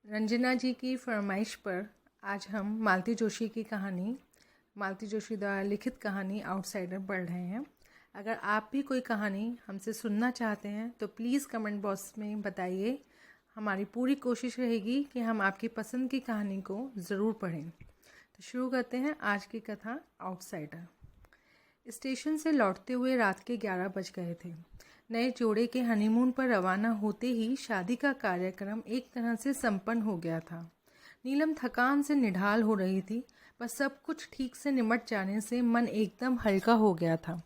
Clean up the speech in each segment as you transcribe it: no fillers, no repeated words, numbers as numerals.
रंजना जी की फरमाइश पर आज हम मालती जोशी की कहानी, मालती जोशी द्वारा लिखित कहानी आउटसाइडर पढ़ रहे हैं। अगर आप भी कोई कहानी हमसे सुनना चाहते हैं तो प्लीज़ कमेंट बॉक्स में बताइए। हमारी पूरी कोशिश रहेगी कि हम आपकी पसंद की कहानी को ज़रूर पढ़ें। तो शुरू करते हैं आज की कथा आउटसाइडर। स्टेशन से लौटते हुए रात के 11 बज गए थे। नए जोड़े के हनीमून पर रवाना होते ही शादी का कार्यक्रम एक तरह से संपन्न हो गया था। नीलम थकान से निढाल हो रही थी, पर सब कुछ ठीक से निमट जाने से मन एकदम हल्का हो गया था।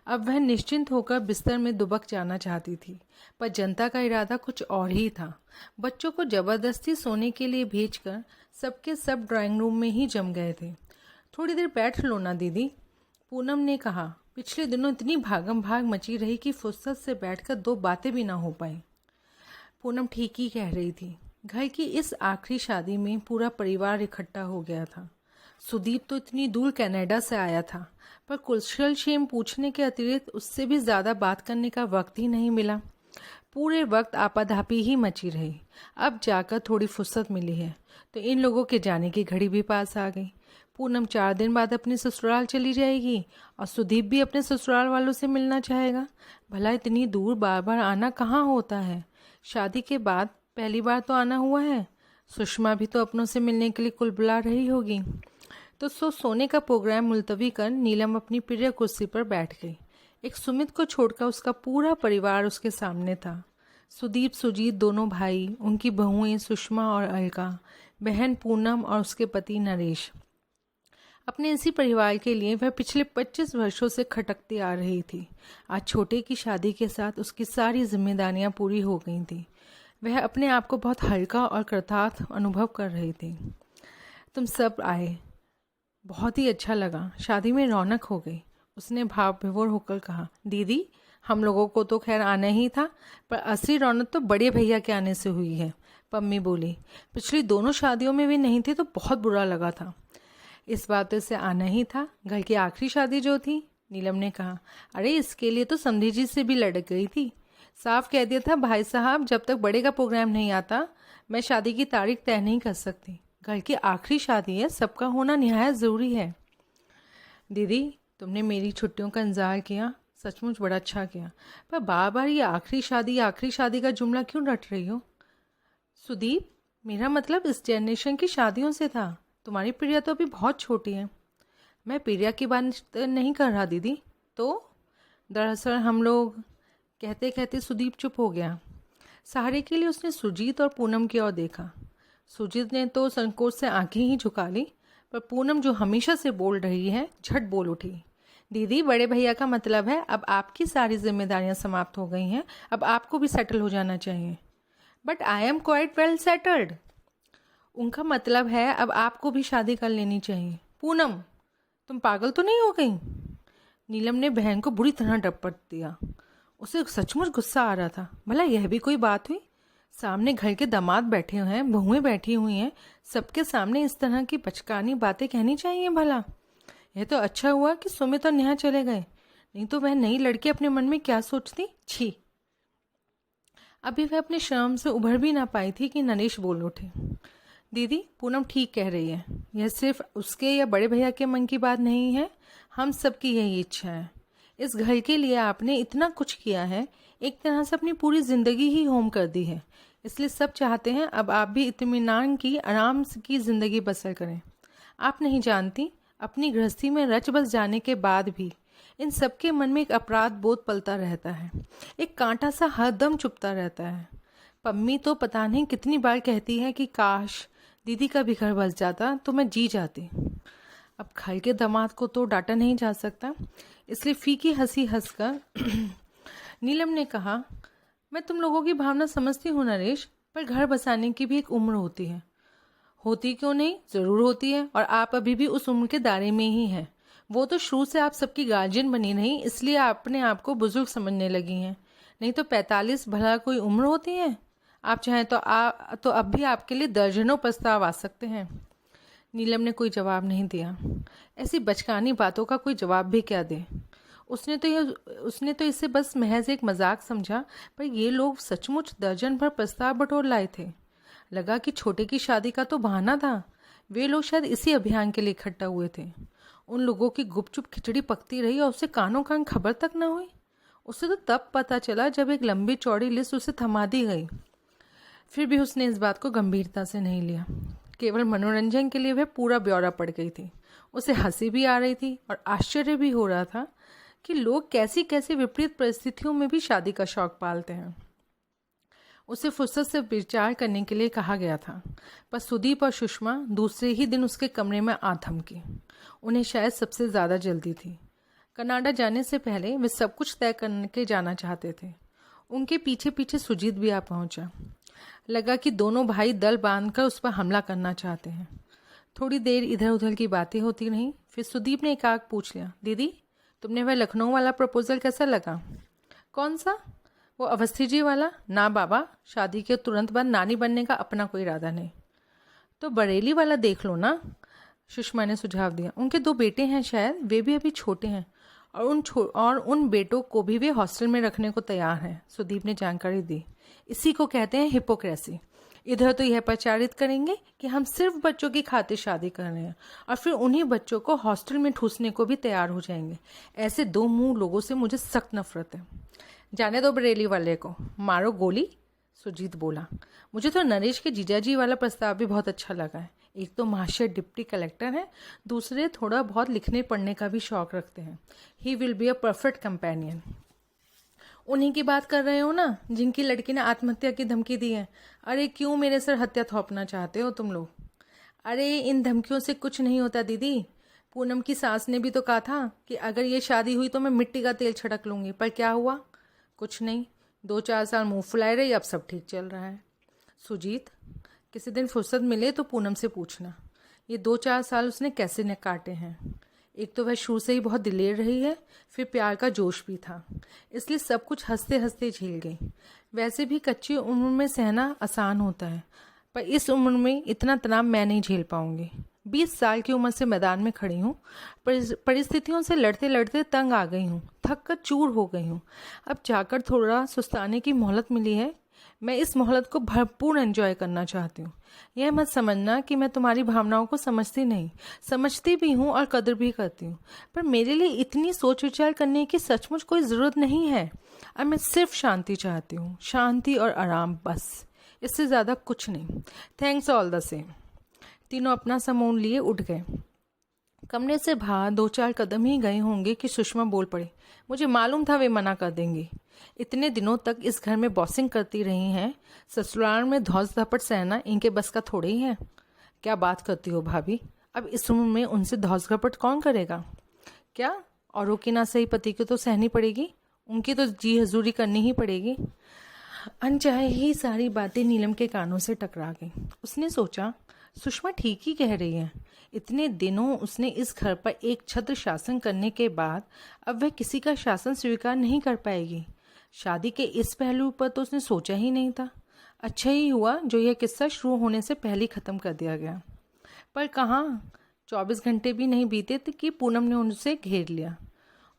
अब वह निश्चिंत होकर बिस्तर में दुबक जाना चाहती थी, पर जनता का इरादा कुछ और ही था। बच्चों को जबरदस्ती सोने के लिए भेजकर सबके सब ड्राइंग रूम में ही जम गए थे। थोड़ी देर बैठ लो ना दीदी, पूनम ने कहा। पिछले दिनों इतनी भागम भाग मची रही कि फुर्सत से बैठकर दो बातें भी ना हो पाई। पूनम ठीक ही कह रही थी। घर की इस आखिरी शादी में पूरा परिवार इकट्ठा हो गया था। सुदीप तो इतनी दूर कनाडा से आया था, पर कुशल क्षेम पूछने के अतिरिक्त उससे भी ज़्यादा बात करने का वक्त ही नहीं मिला। पूरे वक्त आपाधापी ही मची रही। अब जाकर थोड़ी फुर्सत मिली है तो इन लोगों के जाने की घड़ी भी पास आ गई। पूनम 4 दिन बाद अपने ससुराल चली जाएगी और सुदीप भी अपने ससुराल वालों से मिलना चाहेगा। भला इतनी दूर बार बार आना कहाँ होता है। शादी के बाद पहली बार तो आना हुआ है। सुषमा भी तो अपनों से मिलने के लिए कुल बुला रही होगी। तो सोने का प्रोग्राम मुलतवी कर नीलम अपनी प्रिय कुर्सी पर बैठ गई। एक सुमित को छोड़कर उसका पूरा परिवार उसके सामने था। सुदीप, सुजीत, दोनों भाई, उनकी बहुएं सुषमा और अलका, बहन पूनम और उसके पति नरेश। अपने इसी परिवार के लिए वह पिछले 25 वर्षों से खटकती आ रही थी। आज छोटे की शादी के साथ उसकी सारी जिम्मेदारियां पूरी हो गई थी। वह अपने आप को बहुत हल्का और कृतार्थ अनुभव कर रही थी। तुम सब आए, बहुत ही अच्छा लगा। शादी में रौनक हो गई, उसने भाव विभोर होकर कहा। दीदी, हम लोगों को तो खैर आना ही था, पर असली रौनक तो बड़े भैया के आने से हुई है, पम्मी बोली। पिछली दोनों शादियों में भी नहीं थे तो बहुत बुरा लगा था। इस बात से आना ही था, घर की आखिरी शादी जो थी, नीलम ने कहा। अरे इसके लिए तो समधी जी से भी लड़क गई थी। साफ कह दिया था, भाई साहब जब तक बड़े का प्रोग्राम नहीं आता मैं शादी की तारीख तय नहीं कर सकती। घर की आखिरी शादी है, सबका होना निहायत ज़रूरी है। दीदी, तुमने मेरी छुट्टियों का इंतज़ार किया, सचमुच बड़ा अच्छा किया, पर बार बार ये आखिरी शादी का जुमला क्यों रट रही हो। सुदीप, मेरा मतलब इस जनरेशन की शादियों से था। तुम्हारी प्रिया तो अभी बहुत छोटी है। मैं प्रिया की बात नहीं कर रहा दीदी। तो दरअसल हम लोग, कहते कहते सुदीप चुप हो गया। सहारे के लिए उसने सुजीत और पूनम की ओर देखा। सुजीत ने तो संकोच से आंखें ही झुका ली, पर पूनम जो हमेशा से बोल रही है झट बोल उठी। दीदी, बड़े भैया का मतलब है अब आपकी सारी जिम्मेदारियां समाप्त हो गई हैं, अब आपको भी सेटल हो जाना चाहिए। But I am quite well settled. उनका मतलब है अब आपको भी शादी कर लेनी चाहिए। पूनम, तुम पागल तो नहीं हो गई। नीलम ने बहन को बुरी तरह डपट दिया। उसे सचमुच गुस्सा आ रहा था। भला यह भी कोई बात हुई। सामने घर के दामाद बैठे हुए हैं, बहुएं बैठी हुई हैं, सबके सामने इस तरह की बचकानी बातें कहनी चाहिए। भला यह तो अच्छा हुआ कि सुमित और नेहा चले गए, नहीं तो वह नई लड़की अपने मन में क्या सोचती। छी। अभी वह अपने शर्म से उभर भी ना पाई थी कि नरेश बोल उठे। दीदी, पूनम ठीक कह रही है। यह सिर्फ उसके या बड़े भैया के मन की बात नहीं है, हम सबकी यही इच्छा है। इस घर के लिए आपने इतना कुछ किया है, एक तरह से अपनी पूरी जिंदगी ही होम कर दी है, इसलिए सब चाहते हैं अब आप भी इत्मीनान की, आराम की जिंदगी बसर करें। आप नहीं जानती, अपनी गृहस्थी में रच बस जाने के बाद भी इन सबके मन में एक अपराध बोध पलता रहता है, एक कांटा सा हरदम चुभता रहता है। पम्मी तो पता नहीं कितनी बार कहती है कि काश दीदी का भी घर बस जाता तो मैं जी जाती। अब घर के दामाद को तो डांटा नहीं जा सकता, इसलिए फीकी हंसी हंसकर नीलम ने कहा, मैं तुम लोगों की भावना समझती हूँ नरेश, पर घर बसाने की भी एक उम्र होती है। होती क्यों नहीं, जरूर होती है, और आप अभी भी उस उम्र के दायरे में ही हैं। वो तो शुरू से आप सबकी गार्जियन बनी नहीं, इसलिए आप अपने आप को बुजुर्ग समझने लगी हैं, नहीं तो 45 भला कोई उम्र होती है। आप चाहें तो अब भी आपके लिए दर्जनों प्रस्ताव आ सकते हैं। नीलम ने कोई जवाब नहीं दिया। ऐसी बचकानी बातों का कोई जवाब भी क्या दे। उसने तो इसे बस महज एक मजाक समझा, पर ये लोग सचमुच दर्जन भर प्रस्ताव बटोर लाए थे। लगा कि छोटे की शादी का तो बहाना था। वे लोग शायद इसी अभियान के लिए इकट्ठा हुए थे। उन लोगों की गुपचुप खिचड़ी पकती रही और उसे कानों कान खबर तक न हुई। उसे तो तब पता चला जब एक लंबी चौड़ी लिस्ट उसे थमा दी गई। फिर भी उसने इस बात को गंभीरता से नहीं लिया। केवल मनोरंजन के लिए वह पूरा ब्यौरा पड़ गई थी। उसे हंसी भी आ रही थी और आश्चर्य भी हो रहा था कि लोग कैसी कैसी विपरीत परिस्थितियों में भी शादी का शौक पालते हैं। उसे फुर्सत से विचार करने के लिए कहा गया था, पर सुदीप और सुषमा दूसरे ही दिन उसके कमरे में आ थमकी। उन्हें शायद सबसे ज़्यादा जल्दी थी। कनाडा जाने से पहले वे सब कुछ तय करके जाना चाहते थे। उनके पीछे पीछे सुजीत भी आ पहुंचा। लगा कि दोनों भाई दल बांधकर उस पर हमला करना चाहते हैं। थोड़ी देर इधर उधर की बातें होती रहीं। फिर सुदीप ने एकाएक पूछ लिया, दीदी तुमने वह लखनऊ वाला प्रपोजल कैसा लगा? कौन सा? वो अवस्थी जी वाला? ना बाबा, शादी के तुरंत बाद नानी बनने का अपना कोई इरादा नहीं। तो बरेली वाला देख लो ना, सुषमा ने सुझाव दिया। उनके 2 बेटे हैं शायद, वे भी अभी छोटे हैं और उन बेटों को भी वे हॉस्टल में रखने को तैयार हैं। सुदीप ने जानकारी दी। इसी को कहते हैं हिपोक्रेसी। इधर तो यह प्रचारित करेंगे कि हम सिर्फ बच्चों की खातिर शादी कर रहे हैं और फिर उन्हीं बच्चों को हॉस्टल में ठूसने को भी तैयार हो जाएंगे। ऐसे 2 मुंह लोगों से मुझे सख्त नफरत है। जाने दो बरेली वाले को, मारो गोली, सुजीत बोला। मुझे तो नरेश के जीजाजी वाला प्रस्ताव भी बहुत अच्छा लगा है। एक तो महाशय डिप्टी कलेक्टर हैं, दूसरे थोड़ा बहुत लिखने पढ़ने का भी शौक रखते हैं। He will be a perfect companion. उन्हीं की बात कर रहे हो ना, जिनकी लड़की ने आत्महत्या की धमकी दी है? अरे क्यों मेरे सर हत्या थोपना चाहते हो तुम लोग? अरे इन धमकियों से कुछ नहीं होता दीदी। पूनम की सास ने भी तो कहा था कि अगर ये शादी हुई तो मैं मिट्टी का तेल छिड़क लूंगी, पर क्या हुआ? कुछ नहीं। 2-4 साल मुंह फुलाए रही, अब सब ठीक चल रहा है। सुजीत, किसी दिन फुर्सत मिले तो पूनम से पूछना ये 2-4 साल उसने कैसे न काटे हैं। एक तो वह शुरू से ही बहुत दिलेर रही है, फिर प्यार का जोश भी था, इसलिए सब कुछ हंसते हंसते झेल गई। वैसे भी कच्ची उम्र में सहना आसान होता है, पर इस उम्र में इतना तनाव मैं नहीं झेल पाऊंगी। 20 साल की उम्र से मैदान में खड़ी हूँ, परिस्थितियों से लड़ते लड़ते तंग आ गई हूँ, थक कर चूर हो गई हूँ। अब जाकर थोड़ा सुस्ताने की मोहलत मिली है। मैं इस मोहलत को भरपूर एंजॉय करना चाहती हूँ। यह मत समझना कि मैं तुम्हारी भावनाओं को समझती नहीं, समझती भी हूँ और कदर भी करती हूँ, पर मेरे लिए इतनी सोच विचार करने की सचमुच कोई ज़रूरत नहीं है। अब मैं सिर्फ शांति चाहती हूँ, शांति और आराम, बस, इससे ज़्यादा कुछ नहीं। Thanks all the same. तीनों अपना सामान लिए उठ गए। कमरे से बाहर 2-4 कदम ही गए होंगे कि सुषमा बोल पड़ी, मुझे मालूम था वे मना कर देंगी। इतने दिनों तक इस घर में बॉसिंग करती रही हैं, ससुराल में धौस धपट सहना इनके बस का थोड़े ही है। क्या बात करती हो भाभी, अब इस उम्र में उनसे धौस धपट कौन करेगा? क्या औरों की ना सही पति को तो सहनी पड़ेगी, उनकी तो जी हजूरी करनी ही पड़ेगी। अनचाहे ही सारी बातें नीलम के कानों से टकरा गई। उसने सोचा, सुषमा ठीक ही कह रही है। इतने दिनों उसने इस घर पर एक छत्र शासन करने के बाद अब वह किसी का शासन स्वीकार नहीं कर पाएगी। शादी के इस पहलू पर तो उसने सोचा ही नहीं था। अच्छा ही हुआ जो यह किस्सा शुरू होने से पहले ख़त्म कर दिया गया। पर कहाँ 24 घंटे भी नहीं बीते थे कि पूनम ने उनसे घेर लिया।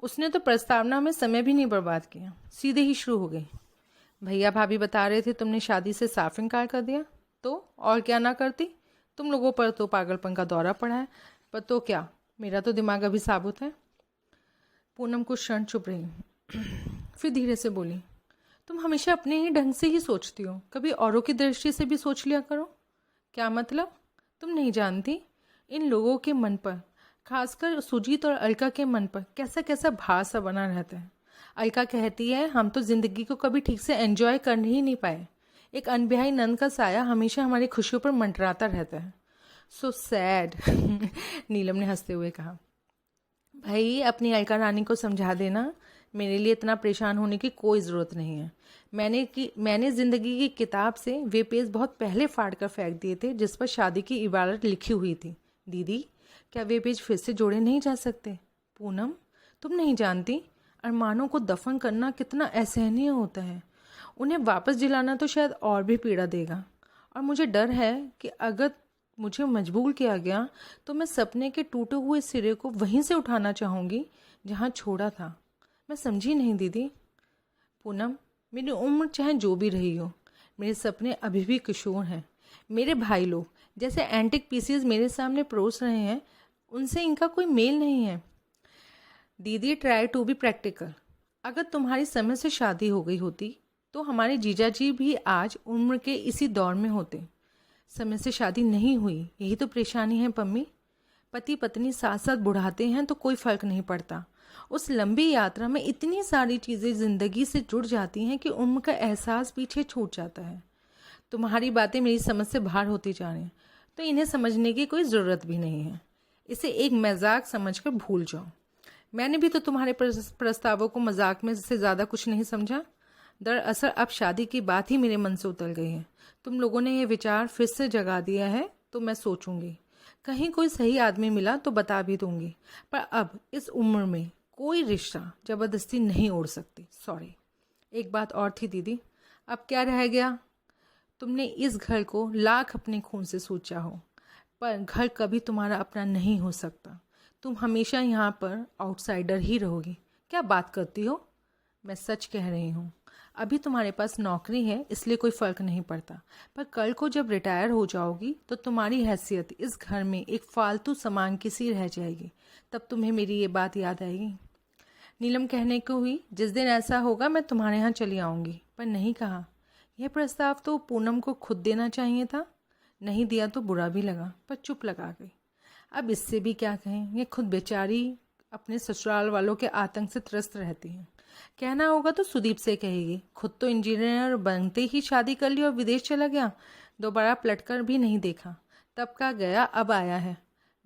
उसने तो प्रस्तावना में समय भी नहीं बर्बाद किया, सीधे ही शुरू हो गई। भैया भाभी बता रहे थे तुमने शादी से साफ इनकार कर दिया, तो और क्या ना करती? तुम लोगों पर तो पागलपन का दौरा पड़ा है, पर तो क्या, मेरा तो दिमाग अभी साबुत है। पूनम कुछ क्षण चुप रही, फिर धीरे से बोली, तुम हमेशा अपने ही ढंग से ही सोचती हो, कभी औरों की दृष्टि से भी सोच लिया करो। क्या मतलब? तुम नहीं जानती इन लोगों के मन पर, खासकर सुजीत और अलका के मन पर कैसा कैसा भार सा बना रहता है। अलका कहती है हम तो जिंदगी को कभी ठीक से एंजॉय कर ही नहीं पाए। एक अनब्याही नंद का साया हमेशा हमारी खुशियों पर मंडराता रहता है। So sad. नीलम ने हंसते हुए कहा, भाई अपनी अलका रानी को समझा देना, मेरे लिए इतना परेशान होने की कोई ज़रूरत नहीं है। मैंने ज़िंदगी की किताब से वे पेज बहुत पहले फाड़ कर फेंक दिए थे जिस पर शादी की इबारत लिखी हुई थी। दीदी, क्या वे पेज फिर से जोड़े नहीं जा सकते? पूनम, तुम नहीं जानती अरमानों को दफन करना कितना असहनीय होता है। उन्हें वापस दिलाना तो शायद और भी पीड़ा देगा, और मुझे डर है कि अगर मुझे मजबूर किया गया तो मैं सपने के टूटे हुए सिरे को वहीं से उठाना चाहूँगी जहाँ छोड़ा था। मैं समझी नहीं दीदी। पूनम, मेरी उम्र चाहे जो भी रही हो, मेरे सपने अभी भी किशोर हैं। मेरे भाई लोग जैसे एंटिक पीसीज मेरे सामने परोस रहे हैं, उनसे इनका कोई मेल नहीं है। दीदी, ट्राई टू बी प्रैक्टिकल। अगर तुम्हारी समय से शादी हो गई होती तो हमारे जीजाजी भी आज उम्र के इसी दौर में होते। समय से शादी नहीं हुई, यही तो परेशानी है पम्मी। पति पत्नी साथ साथ बुढ़ाते हैं तो कोई फर्क नहीं पड़ता। उस लंबी यात्रा में इतनी सारी चीज़ें ज़िंदगी से जुड़ जाती हैं कि उम्र का एहसास पीछे छूट जाता है। तुम्हारी बातें मेरी समझ से बाहर होती जा रही हैं, तो इन्हें समझने की कोई ज़रूरत भी नहीं है। इसे एक मजाक समझकर भूल जाओ। मैंने भी तो तुम्हारे प्रस्तावों को मजाक में से ज़्यादा कुछ नहीं समझा। दरअसल अब शादी की बात ही मेरे मन से उतर गई है। तुम लोगों ने ये विचार फिर से जगा दिया है तो मैं सोचूंगी। कहीं कोई सही आदमी मिला तो बता भी दूंगी, पर अब इस उम्र में कोई रिश्ता जबरदस्ती नहीं ओढ़ सकती। सॉरी। एक बात और थी दीदी, अब क्या रह गया? तुमने इस घर को लाख अपने खून से सोचा हो, पर घर कभी तुम्हारा अपना नहीं हो सकता। तुम हमेशा यहाँ पर आउटसाइडर ही रहोगी। क्या बात करती हो? मैं सच कह रही हूँ। अभी तुम्हारे पास नौकरी है इसलिए कोई फ़र्क नहीं पड़ता, पर कल को जब रिटायर हो जाओगी तो तुम्हारी हैसियत इस घर में एक फालतू सामान की सी रह जाएगी। तब तुम्हें मेरी ये बात याद आएगी। नीलम कहने को हुई, जिस दिन ऐसा होगा मैं तुम्हारे यहाँ चली आऊँगी। पर नहीं कहा। यह प्रस्ताव तो पूनम को खुद देना चाहिए था। नहीं दिया तो बुरा भी लगा, पर चुप लगा गई। अब इससे भी क्या कहें, ये खुद बेचारी अपने ससुराल वालों के आतंक से त्रस्त रहती हैं। कहना होगा तो सुदीप से कहेगी। खुद तो इंजीनियर बनते ही शादी कर ली और विदेश चला गया, दोबारा पलटकर भी नहीं देखा। तब का गया अब आया है।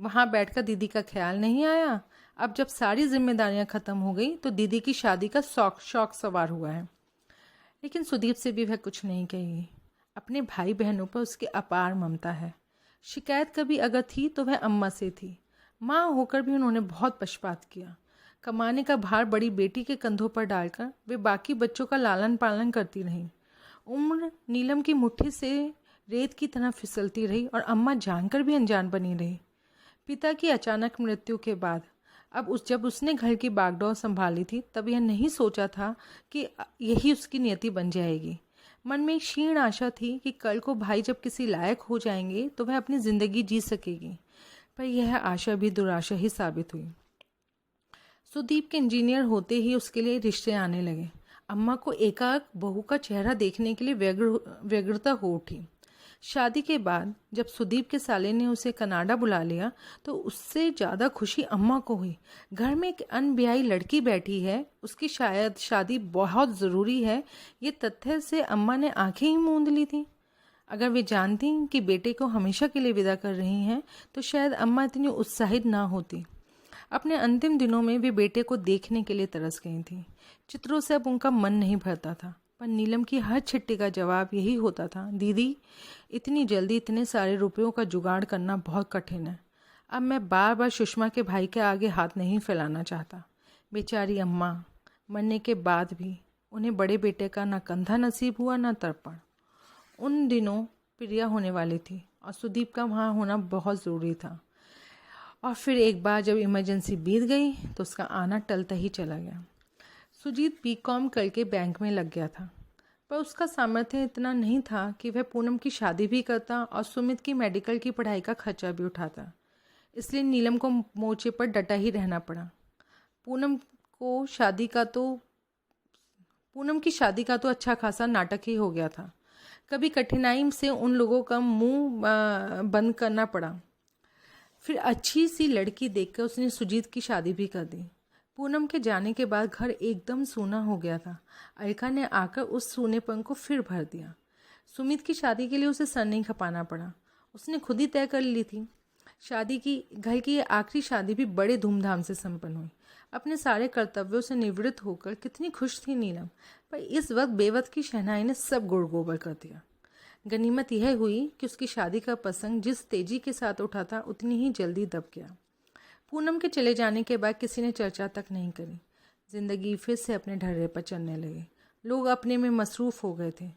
वहाँ बैठकर दीदी का ख्याल नहीं आया। अब जब सारी जिम्मेदारियां खत्म हो गई तो दीदी की शादी का शौक सवार हुआ है। लेकिन सुदीप से भी वह कुछ नहीं कहेगी। अपने भाई बहनों पर उसकी अपार ममता है। शिकायत कभी अगर थी तो वह अम्मा से थी। माँ होकर भी उन्होंने बहुत पक्षपात किया। कमाने का भार बड़ी बेटी के कंधों पर डालकर वे बाकी बच्चों का लालन पालन करती रहीं। उम्र नीलम की मुट्ठी से रेत की तरह फिसलती रही और अम्मा जानकर भी अनजान बनी रही। पिता की अचानक मृत्यु के बाद अब जब उसने घर की बागडोर संभाली थी तब यह नहीं सोचा था कि यही उसकी नियति बन जाएगी। मन में एक क्षीण आशा थी कि कल को भाई जब किसी लायक हो जाएंगे तो वह अपनी जिंदगी जी सकेगी, पर यह आशा भी दुराशा ही साबित हुई। सुदीप के इंजीनियर होते ही उसके लिए रिश्ते आने लगे। अम्मा को एकाएक बहू का चेहरा देखने के लिए व्यग्रता हो उठी। शादी के बाद जब सुदीप के साले ने उसे कनाडा बुला लिया तो उससे ज़्यादा खुशी अम्मा को हुई। घर में एक अनब्याही लड़की बैठी है, उसकी शायद शादी बहुत ज़रूरी है। ये तथ्य से अम्मा ने आंखें ही मूंद ली थी। अगर वे जानती कि बेटे को हमेशा के लिए विदा कर रही हैं तो शायद अम्मा इतनी उत्साहित ना होती। अपने अंतिम दिनों में वे बेटे को देखने के लिए तरस गई थी। चित्रों से अब उनका मन नहीं भरता था, पर नीलम की हर चिट्ठी का जवाब यही होता था, दीदी इतनी जल्दी इतने सारे रुपयों का जुगाड़ करना बहुत कठिन है। अब मैं बार बार सुषमा के भाई के आगे हाथ नहीं फैलाना चाहता। बेचारी अम्मा मरने के बाद भी उन्हें बड़े बेटे का ना कंधा नसीब हुआ ना तर्पण। उन दिनों प्रिया होने वाली थी और सुदीप का वहाँ होना बहुत ज़रूरी था। और फिर एक बार जब इमरजेंसी बीत गई तो उसका आना टलता ही चला गया। सुजीत बीकॉम करके बैंक में लग गया था, पर उसका सामर्थ्य इतना नहीं था कि वह पूनम की शादी भी करता और सुमित की मेडिकल की पढ़ाई का खर्चा भी उठाता। इसलिए नीलम को मोर्चे पर डटा ही रहना पड़ा। पूनम की शादी का तो अच्छा खासा नाटक ही हो गया था। कभी कठिनाई से उन लोगों का मुंह बंद करना पड़ा। फिर अच्छी सी लड़की देखकर उसने सुजीत की शादी भी कर दी। पूनम के जाने के बाद घर एकदम सूना हो गया था। अलका ने आकर उस सूनेपन को फिर भर दिया। सुमित की शादी के लिए उसे सर नहीं खपाना पड़ा, उसने खुद ही तय कर ली थी। घर की आखिरी शादी भी बड़े धूमधाम से संपन्न हुई। अपने सारे कर्तव्यों से निवृत्त होकर कितनी खुश थी नीलम, पर इस वक्त बेवत की शहनाई ने सब गुड़ गोबर कर दिया। गनीमत यह हुई कि उसकी शादी का प्रसंग जिस तेजी के साथ उठा था उतनी ही जल्दी दब गया। पूनम के चले जाने के बाद किसी ने चर्चा तक नहीं करी। जिंदगी फिर से अपने ढर्रे पर चलने लगे। लोग अपने में मसरूफ़ हो गए थे।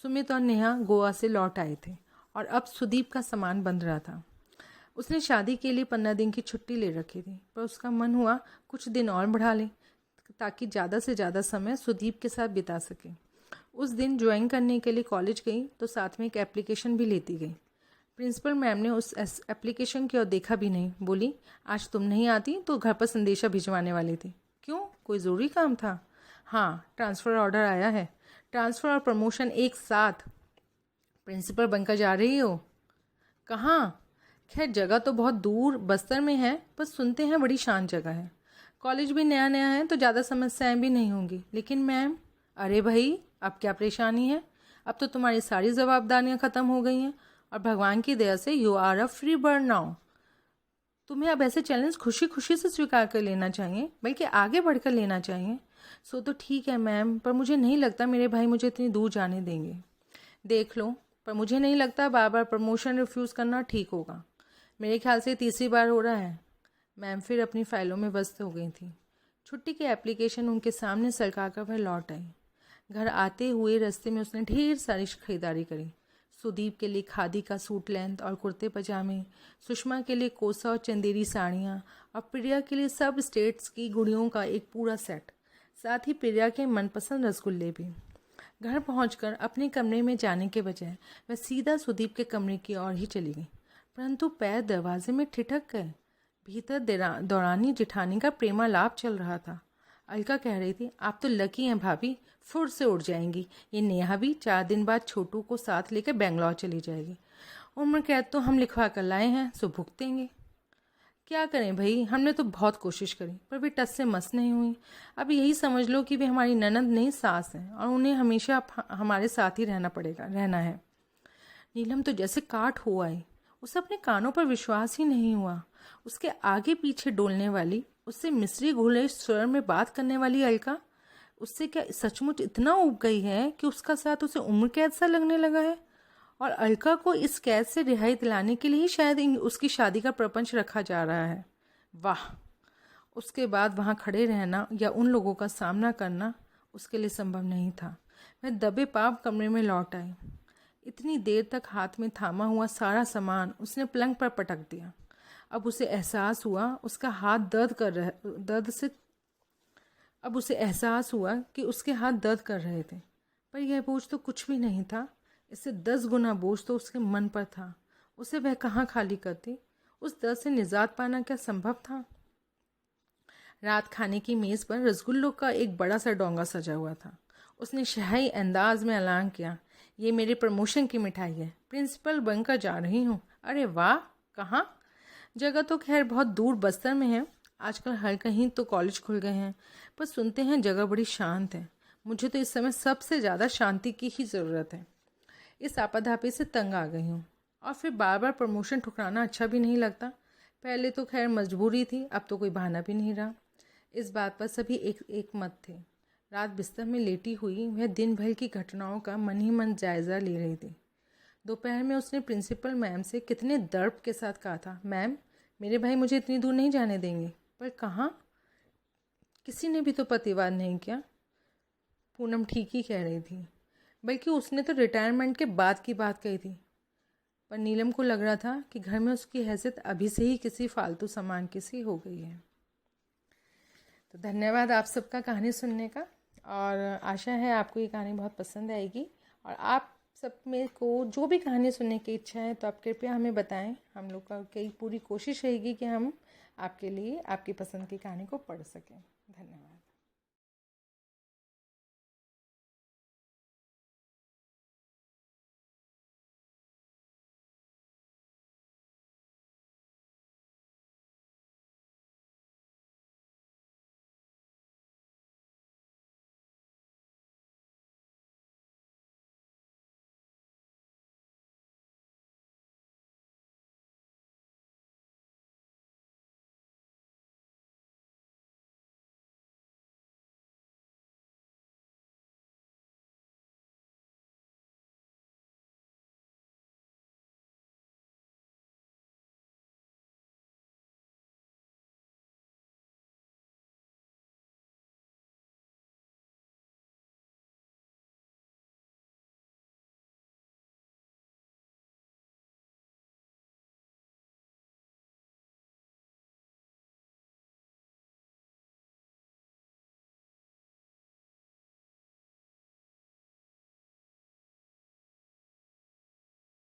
सुमित और नेहा गोवा से लौट आए थे और अब सुदीप का सामान बंध रहा था। उसने शादी के लिए 15 दिन की छुट्टी ले रखी थी, पर उसका मन हुआ कुछ दिन और बढ़ा ले ताकि ज़्यादा से ज़्यादा समय सुदीप के साथ बिता सके। उस दिन ज्वाइन करने के लिए कॉलेज गई तो साथ में एक एप्लीकेशन भी लेती गई। प्रिंसिपल मैम ने उस एप्लीकेशन की ओर देखा भी नहीं। बोली, आज तुम नहीं आती तो घर पर संदेशा भिजवाने वाली थी। क्यों, कोई ज़रूरी काम था? हाँ, ट्रांसफ़र ऑर्डर आया है। ट्रांसफ़र और प्रमोशन एक साथ। प्रिंसिपल बनकर जा रही हो? कहाँ? खैर, जगह तो बहुत दूर बस्तर में है, पर सुनते हैं बड़ी शांत जगह है। कॉलेज भी नया नया है तो ज़्यादा समस्याएं भी नहीं होंगी। लेकिन मैम, अरे भाई, अब क्या परेशानी है? अब तो तुम्हारी सारी जवाबदारियां ख़त्म हो गई हैं और भगवान की दया से you are a free bird now. तुम्हें अब ऐसे चैलेंज खुशी खुशी से स्वीकार कर लेना चाहिए, बल्कि आगे बढ़कर लेना चाहिए। सो तो ठीक है मैम, पर मुझे नहीं लगता मेरे भाई मुझे इतनी दूर जाने देंगे। देख लो, पर मुझे नहीं लगता बार बार प्रमोशन रिफ्यूज़ करना ठीक होगा। मेरे ख्याल से तीसरी बार हो रहा है। मैम फिर अपनी फाइलों में व्यस्त हो गई थी। छुट्टी की एप्लीकेशन उनके सामने सरका कर वह लौट आई। घर आते हुए रास्ते में उसने ढेर सारी खरीदारी करी। सुदीप के लिए खादी का सूट लेंथ और कुर्ते पजामे, सुषमा के लिए कोसा और चंदेरी साड़ियाँ, और प्रिया के लिए सब स्टेट्स की गुड़ियों का एक पूरा सेट, साथ ही प्रिया के मनपसंद रसगुल्ले भी। घर पहुंचकर अपने कमरे में जाने के बजाय वह सीधा सुदीप के कमरे की ओर ही चली गई, परंतु पैर दरवाजे में ठिठक गए। भीतर दौरानी जिठानी का प्रेमालाप चल रहा था। अलका कह रही थी, आप तो लकी हैं भाभी, फुर से उड़ जाएंगी। ये नेहा भी 4 दिन बाद छोटू को साथ लेकर बेंगलौर चली जाएगी। उम्र कैद तो हम लिखवा कर लाए हैं, सो भुगतेंगे। क्या करें भाई, हमने तो बहुत कोशिश करी, पर वे टस से मस नहीं हुई। अब यही समझ लो कि वे हमारी ननद नहीं सास हैं, और उन्हें हमेशा हमारे साथ ही रहना है। नीलम तो जैसे काठ हो आई। उसे अपने कानों पर विश्वास ही नहीं हुआ। उसके आगे पीछे डोलने वाली, उससे मिस्री घुले स्वर में बात करने वाली अलका उससे क्या सचमुच इतना उब गई है कि उसका साथ उसे उम्र कैद सा लगने लगा है? और अलका को इस कैद से रिहाई दिलाने के लिए ही शायद उसकी शादी का प्रपंच रखा जा रहा है। वाह! उसके बाद वहाँ खड़े रहना या उन लोगों का सामना करना उसके लिए संभव नहीं था। वह दबे पाँव कमरे में लौट आई। इतनी देर तक हाथ में थामा हुआ सारा सामान उसने पलंग पर पटक दिया। अब उसे एहसास हुआ उसका हाथ अब उसे एहसास हुआ कि उसके हाथ दर्द कर रहे थे, पर यह बोझ तो कुछ भी नहीं था। इससे 10 गुना बोझ तो उसके मन पर था। उसे वह कहाँ खाली करती? उस दर्द से निजात पाना क्या संभव था? रात खाने की मेज़ पर रसगुल्लों का एक बड़ा सा डोंगा सजा हुआ था। उसने शाही अंदाज में ऐलान किया, ये मेरे प्रमोशन की मिठाई है, प्रिंसिपल बनकर जा रही हूँ। अरे वाह! कहाँ? जगह तो खैर बहुत दूर बस्तर में है। आजकल हर कहीं तो कॉलेज खुल गए हैं, पर सुनते हैं जगह बड़ी शांत है। मुझे तो इस समय सबसे ज़्यादा शांति की ही ज़रूरत है। इस आपाधापी से तंग आ गई हूँ, और फिर बार बार प्रमोशन ठुकराना अच्छा भी नहीं लगता। पहले तो खैर मजबूरी थी, अब तो कोई बहाना भी नहीं रहा। इस बात पर सभी एक मत थे। रात बिस्तर में लेटी हुई वह दिन भर की घटनाओं का मन ही मन जायज़ा ले रही थी। दोपहर में उसने प्रिंसिपल मैम से कितने दर्प के साथ कहा था, मैम, मेरे भाई मुझे इतनी दूर नहीं जाने देंगे। पर कहाँ? किसी ने भी तो प्रतिवाद नहीं किया। पूनम ठीक ही कह रही थी, बल्कि उसने तो रिटायरमेंट के बाद की बात कही थी। पर नीलम को लग रहा था कि घर में उसकी हैसियत अभी से ही किसी फालतू सामान की सी हो गई है। तो धन्यवाद आप सबका कहानी सुनने का, और आशा है आपको ये कहानी बहुत पसंद आएगी। और आप सब में को जो भी कहानी सुनने की इच्छा है तो आप कृपया हमें बताएं। हम लोग का कई पूरी कोशिश रहेगी कि हम आपके लिए आपकी पसंद की कहानी को पढ़ सकें।